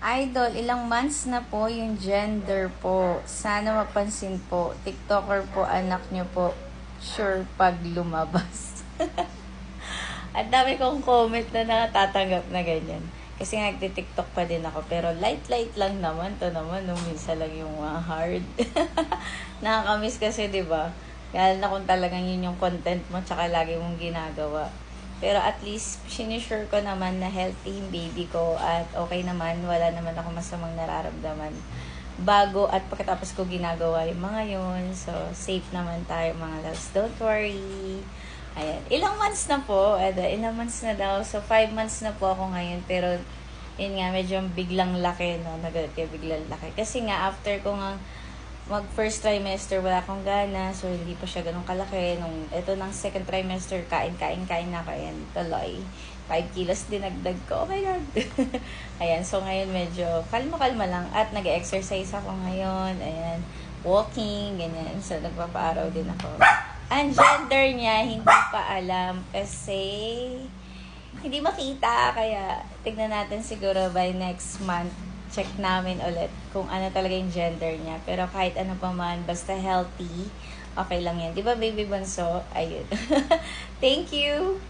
Idol, ilang months na po yung gender po. Sana mapansin po. TikToker po anak niyo po. Sure pag lumabas. Ang dami kong comment na natatanggap na ganyan. Kasi nga nagtitiktok pa din ako. Pero light lang naman. To naman, nung minsan lang yung hard. Nakakamiss kasi, di ba? Kaya na kung talagang yun yung content mo, tsaka lagi mong ginagawa. Pero at least, sinusure ko naman na healthy yung baby ko at okay naman, wala naman ako masamang nararamdaman bago at pagkatapos ko ginagawa yung mga yun. So, safe naman tayo mga loves. Don't worry. Ayan. Ilang months na po? Ilang months na daw. So, 5 months na po ako ngayon. Pero, yun nga, medyo biglang laki, no? Kaya biglang laki. Kasi nga, after ko nga mag first trimester, wala akong gana. So, hindi pa siya ganun kalaki. Nung ito ng second trimester, kain na ako. Ayan, tuloy. 5 kilos dinagdag ko. Oh my God. Ayan, so ngayon medyo kalma-kalma lang. At nag-exercise ako ngayon. Ayan, walking, ganyan. So, nagpapaaraw din ako. Ang gender niya, hindi pa alam. Kasi, hindi makita. Kaya, tignan natin siguro by next month check namin ulit kung ano talaga yung gender niya. Pero kahit ano pa man, basta healthy, okay lang yan. Di ba, baby bunso? Ayun. Thank you!